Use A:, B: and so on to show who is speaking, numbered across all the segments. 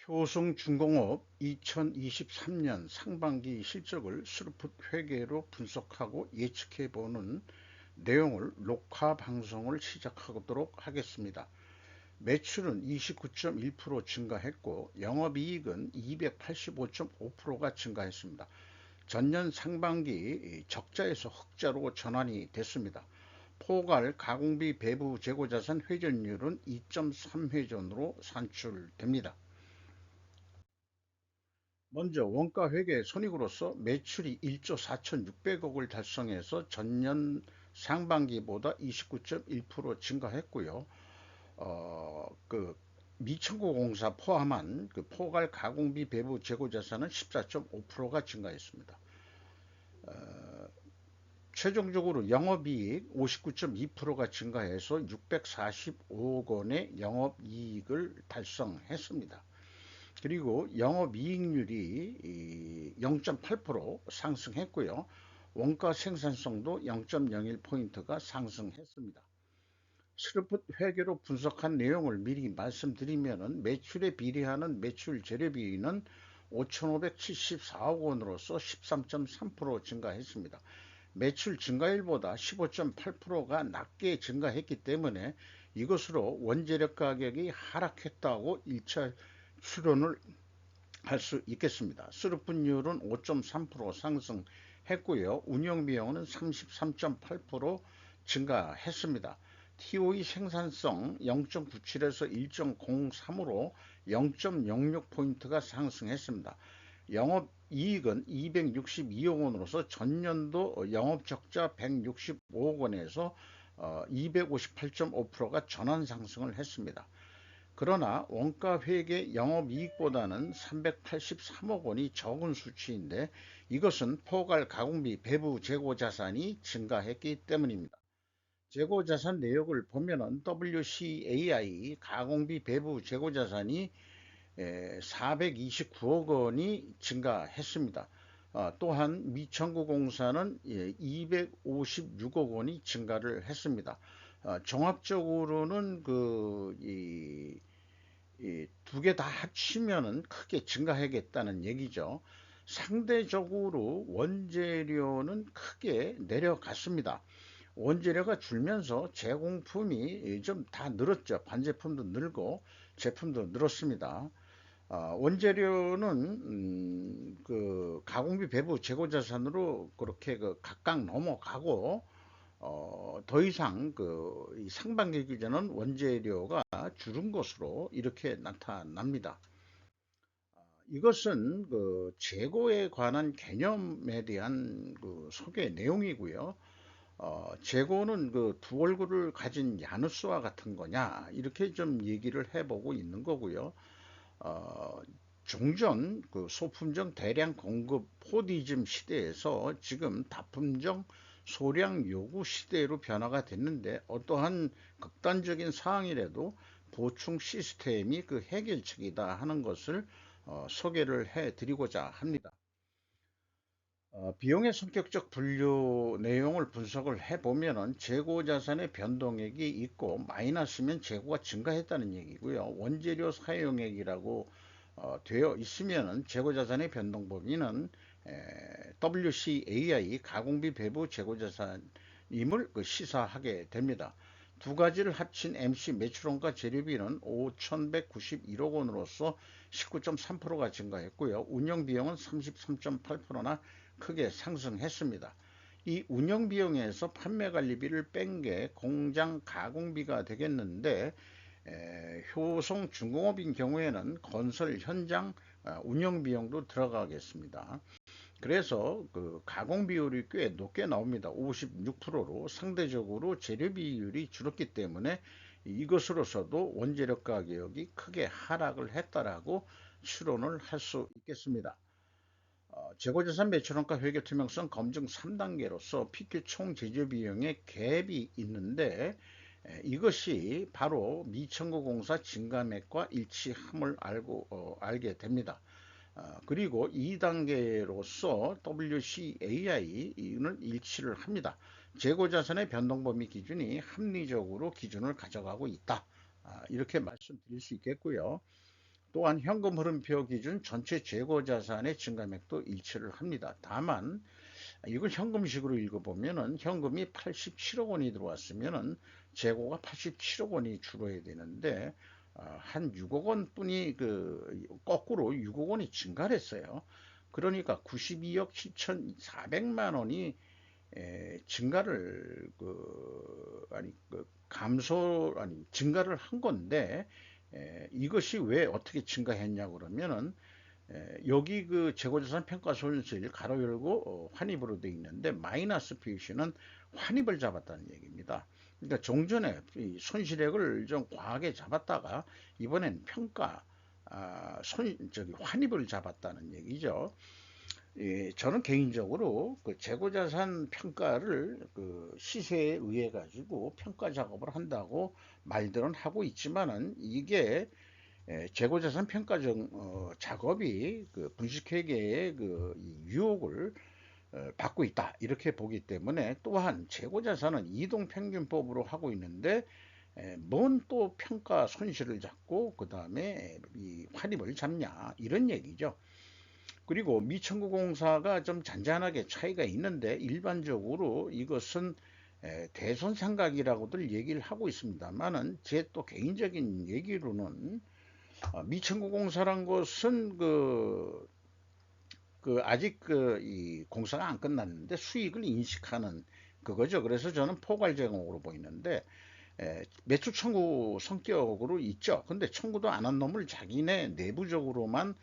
A: 효성중공업 2023년 상반기 실적을 스루풋 회계로 분석하고 예측해보는 내용을 녹화 방송을 시작하도록 하겠습니다. 매출은 29.1% 증가했고 영업이익은 285.5%가 증가했습니다. 전년 상반기 적자에서 흑자로 전환이 됐습니다. 포괄 가공비 배부 재고자산 회전율은 2.3회전으로 산출됩니다. 먼저 원가회계 손익으로서 매출이 1조 4,600억을 달성해서 전년 상반기보다 29.1% 증가했고요. 미천고공사 포함한 포괄 가공비 배부 재고자산은 14.5%가 증가했습니다. 최종적으로 영업이익 59.2%가 증가해서 645억 원의 영업이익을 달성했습니다. 그리고 영업이익률이 0.8% 상승했고요. 원가 생산성도 0.01포인트가 상승했습니다. 스루풋 회계로 분석한 내용을 미리 말씀드리면 매출에 비례하는 매출 재료비는 5,574억 원으로서 13.3% 증가했습니다. 매출 증가율보다 15.8%가 낮게 증가했기 때문에 이것으로 원재료 가격이 하락했다고 1차 추론을 할 수 있겠습니다. 스루풋율은 5.3% 상승했고요. 운영비용은 33.8% 증가했습니다. TOE 생산성 0.97에서 1.03으로 0.06포인트가 상승했습니다. 영업이익은 262억 원으로서 전년도 영업적자 165억 원에서 258.5%가 전환 상승을 했습니다. 그러나 원가회계 영업이익보다는 383억 원이 적은 수치인데 이것은 포괄 가공비 배부 재고자산이 증가했기 때문입니다. 재고자산 내역을 보면은 WCAI 가공비 배부 재고자산이 429억 원이 증가했습니다. 또한 미천구공사는 256억 원이 증가를 했습니다. 종합적으로는 두 개 다 합치면은 크게 증가하겠다는 얘기죠. 상대적으로 원재료는 크게 내려갔습니다. 원재료가 줄면서 제공품이 좀 다 늘었죠. 반제품도 늘고 제품도 늘었습니다. 원재료는 가공비 배부 재고자산으로 그렇게 각각 넘어가고 더 이상 상반기 기준은 원재료가 줄은 것으로 이렇게 나타납니다. 이것은 재고에 관한 개념에 대한 소개 내용이고요. 재고는 두 얼굴을 가진 야누스와 같은 거냐 이렇게 좀 얘기를 해보고 있는 거고요. 종전 소품종 대량 공급 포디즘 시대에서 지금 다품종 소량 요구 시대로 변화가 됐는데 어떠한 극단적인 상황이라도 보충 시스템이 해결책이다 하는 것을 소개를 해 드리고자 합니다. 비용의 성격적 분류 내용을 분석을 해보면 재고 자산의 변동액이 있고 마이너스면 재고가 증가했다는 얘기고요. 원재료 사용액이라고 되어 있으면 재고 자산의 변동 범위는 WCAI 가공비 배부 재고 자산임을 시사하게 됩니다. 두 가지를 합친 MC 매출원가 재료비는 5,191억 원으로서 19.3%가 증가했고요. 운영비용은 33.8%나 크게 상승했습니다. 이 운영비용에서 판매관리비를 뺀 게 공장 가공비가 되겠는데 효성중공업인 경우에는 건설 현장 운영비용도 들어가겠습니다. 그래서 가공 비율이 꽤 높게 나옵니다. 56%로 상대적으로 재료 비율이 줄었기 때문에 이것으로서도 원재료 가격이 크게 하락을 했다라고 추론을 할 수 있겠습니다. 재고자산 매출원가 회계 투명성 검증 3단계로서 PQ 총 제조 비용의 갭이 있는데 이것이 바로 미천구공사 증감액과 일치함을 알게 됩니다. 그리고 2단계로서 WCAI는 일치를 합니다. 재고자산의 변동범위 기준이 합리적으로 기준을 가져가고 있다. 이렇게 말씀드릴 수 있겠고요. 또한 현금 흐름표 기준 전체 재고 자산의 증가맥도 일치를 합니다. 다만 이걸 현금식으로 읽어보면은 현금이 87억 원이 들어왔으면은 재고가 87억 원이 줄어야 되는데 한 6억 원뿐이 거꾸로 6억 원이 증가를 했어요. 그러니까 92억 7,400만 원이 증가를 증가를 한 건데 이것이 왜 어떻게 증가했냐 그러면은 여기 재고자산 평가 손실 가로 열고 환입으로 되어 있는데 마이너스 표시는 환입을 잡았다는 얘기입니다. 그러니까 종전에 이 손실액을 좀 과하게 잡았다가 이번엔 평가 환입을 잡았다는 얘기죠. 예, 저는 개인적으로 재고자산 평가를 시세에 의해 가지고 평가 작업을 한다고 말들은 하고 있지만은 이게 재고자산 평가 작업이 분식회계의 이 유혹을 받고 있다 이렇게 보기 때문에 또한 재고자산은 이동평균법으로 하고 있는데 뭔 또 평가 손실을 잡고 그 다음에 이 환입을 잡냐 이런 얘기죠. 그리고 미청구공사가 좀 잔잔하게 차이가 있는데 일반적으로 이것은 대손상각이라고들 얘기를 하고 있습니다만은 제 또 개인적인 얘기로는 미청구공사란 것은 아직 이 공사가 안 끝났는데 수익을 인식하는 그거죠. 그래서 저는 포괄제공으로 보이는데 매출 청구 성격으로 있죠. 근데 청구도 안 한 놈을 자기네 내부적으로만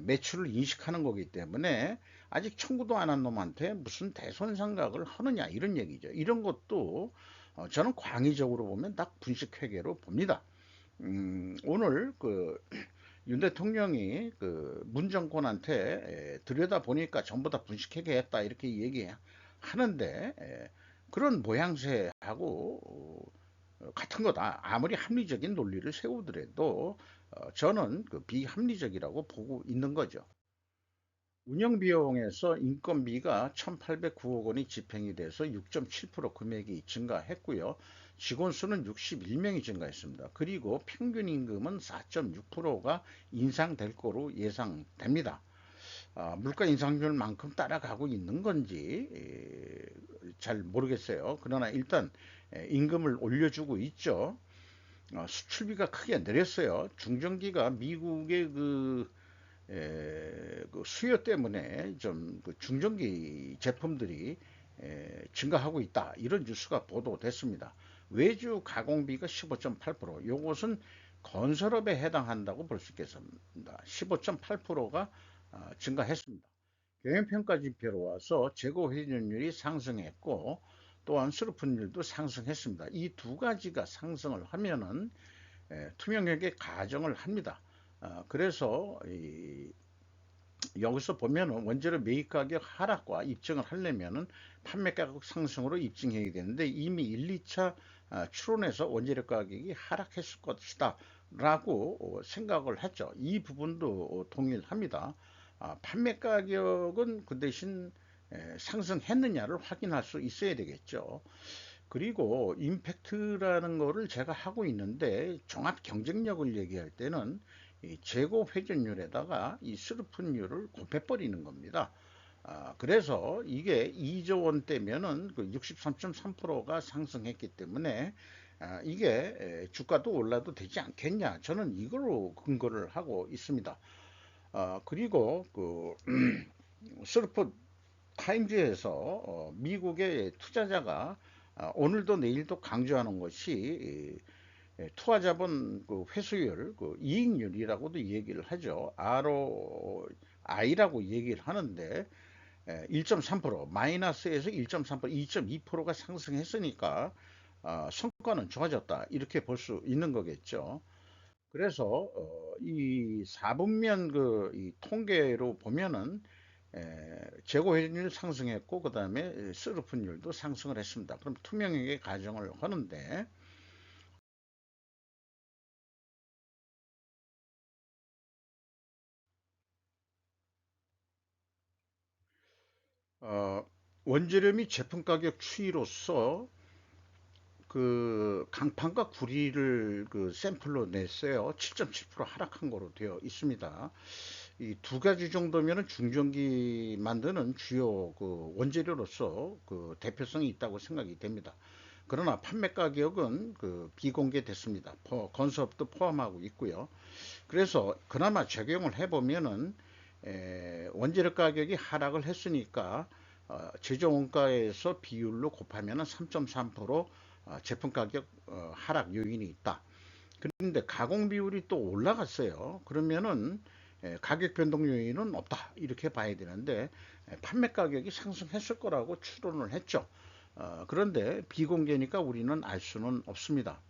A: 매출을 인식하는 거기 때문에 아직 청구도 안 한 놈한테 무슨 대손상각을 하느냐 이런 얘기죠. 이런 것도 저는 광의적으로 보면 딱 분식회계로 봅니다. 오늘 윤 대통령이 문 정권한테 들여다 보니까 전부 다 분식회계 했다 이렇게 얘기하는데 그런 모양새하고 같은 거다. 아무리 합리적인 논리를 세우더라도 저는 비합리적이라고 보고 있는 거죠. 운영비용에서 인건비가 1,809억 원이 집행이 돼서 6.7% 금액이 증가했고요. 직원 수는 61명이 증가했습니다. 그리고 평균 임금은 4.6%가 인상될 거로 예상됩니다. 물가 인상률만큼 따라가고 있는 건지 잘 모르겠어요. 그러나 일단 임금을 올려주고 있죠. 수출비가 크게 내렸어요. 중전기가 미국의 수요 때문에 좀 중전기 제품들이 증가하고 있다. 이런 뉴스가 보도됐습니다. 외주 가공비가 15.8%, 요것은 건설업에 해당한다고 볼 수 있겠습니다. 15.8%가 증가했습니다. 경영평가 지표로 와서 재고 회전율이 상승했고 또한 수르프율도 상승했습니다. 이 두 가지가 상승을 하면은 투명하게 가정을 합니다. 그래서 여기서 보면은 원재료 매입 가격 하락과 입증을 하려면은 판매 가격 상승으로 입증해야 되는데 이미 1, 2차 추론에서 원재료 가격이 하락했을 것이다 라고 생각을 했죠. 이 부분도 동일합니다. 판매 가격은 그 대신 상승했느냐를 확인할 수 있어야 되겠죠. 그리고 임팩트라는 거를 제가 하고 있는데 종합 경쟁력을 얘기할 때는 이 재고 회전율에다가 이 스루픈율을 곱해버리는 겁니다. 그래서 이게 2조 원대면은 63.3%가 상승했기 때문에 이게 주가도 올라도 되지 않겠냐. 저는 이걸로 근거를 하고 있습니다. 그리고 스루프 타임즈에서 미국의 투자자가 오늘도 내일도 강조하는 것이 투하자본 회수율, 이익률이라고도 얘기를 하죠. ROI라고 얘기를 하는데 1.3%, 마이너스에서 1.3%, 2.2%가 상승했으니까 성과는 좋아졌다. 이렇게 볼 수 있는 거겠죠. 그래서 이 4분면 이 통계로 보면은 재고 회전율 상승했고 그 다음에 스루픈율도 상승을 했습니다. 그럼 투명하게 가정을 하는데 어, 원재료 및 제품 가격 추이로서 그 강판과 구리를 그 샘플로 냈어요. 7.7% 하락한 거로 되어 있습니다. 이 두 가지 정도면은 중전기 만드는 주요 그 원재료로서 그 대표성이 있다고 생각이 됩니다. 그러나 판매 가격은 그 비공개됐습니다. 건수업도 포함하고 있고요. 그래서 그나마 적용을 해보면은 원재료 가격이 하락을 했으니까 제조 원가에서 비율로 곱하면 3.3% 제품 가격 하락 요인이 있다. 그런데 가공 비율이 또 올라갔어요. 그러면은 가격 변동 요인은 없다 이렇게 봐야 되는데 판매 가격이 상승했을 거라고 추론을 했죠. 그런데 비공개니까 우리는 알 수는 없습니다.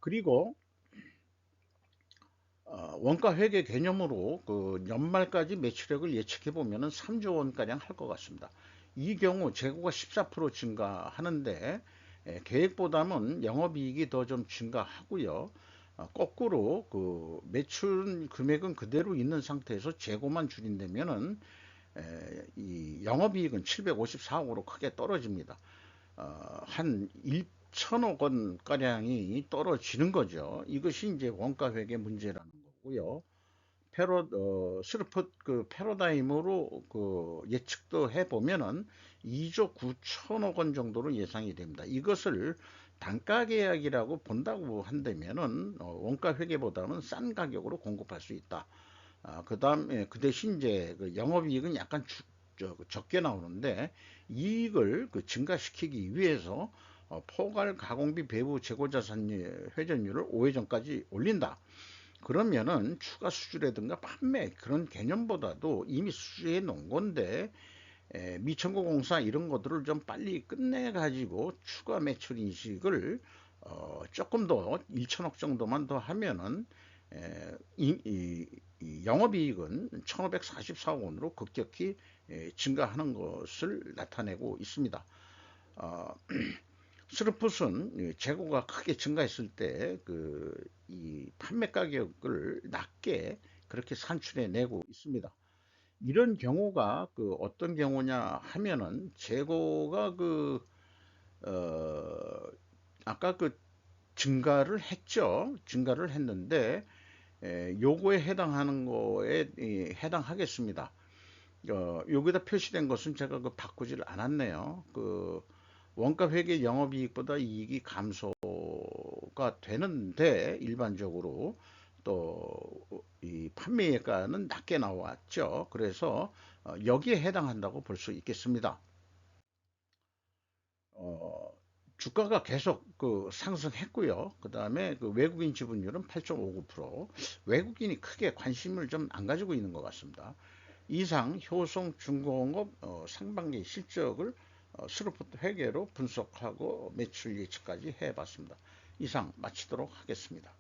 A: 그리고 원가 회계 개념으로 그 연말까지 매출액을 예측해 보면은 3조 원가량 할 것 같습니다. 이 경우 재고가 14% 증가하는데 계획보다는 영업이익이 더 좀 증가하고요. 거꾸로 그 매출 금액은 그대로 있는 상태에서 재고만 줄인다면은 이 영업이익은 754억으로 크게 떨어집니다. 한 1천억 원 가량이 떨어지는 거죠. 이것이 이제 원가 회계 문제라는 거고요. 스루펫 그 패러다임으로 그 예측도 해보면은 2조 9천억 원 정도로 예상이 됩니다. 이것을 단가 계약이라고 본다고 한다면은 원가 회계보다는 싼 가격으로 공급할 수 있다. 그다음에 그 대신 이제 그 영업이익은 약간 적게 나오는데 이익을 그 증가시키기 위해서 포괄 가공비 배부 재고자산 회전율을 5회 전까지 올린다. 그러면은 추가 수주라든가 판매 그런 개념보다도 이미 수주해 놓은 건데 미천고 공사 이런 것들을 좀 빨리 끝내 가지고 추가 매출 인식을 조금 더 1천억 정도만 더 하면은 이 영업이익은 1544억 원으로 급격히 증가하는 것을 나타내고 있습니다. 어, 스루풋은 재고가 크게 증가했을 때 그 이 판매 가격을 낮게 그렇게 산출해 내고 있습니다. 이런 경우가 그 어떤 경우냐 하면은 재고가 그 어, 아까 그 증가를 했죠. 증가를 했는데 요거에 해당하는 거에 해당하겠습니다. 여기다 표시된 것은 제가 그 바꾸질 않았네요. 그 원가 회계 영업이익보다 이익이 감소가 되는데 일반적으로 또 이 판매가는 낮게 나왔죠. 그래서 여기에 해당한다고 볼 수 있겠습니다. 어, 주가가 계속 그 상승했고요. 그 다음에 그 외국인 지분율은 8.59%. 외국인이 크게 관심을 좀 안 가지고 있는 것 같습니다. 이상 효성 중공업 상반기 실적을 스루프트 회계로 분석하고 매출 예측까지 해봤습니다. 이상 마치도록 하겠습니다.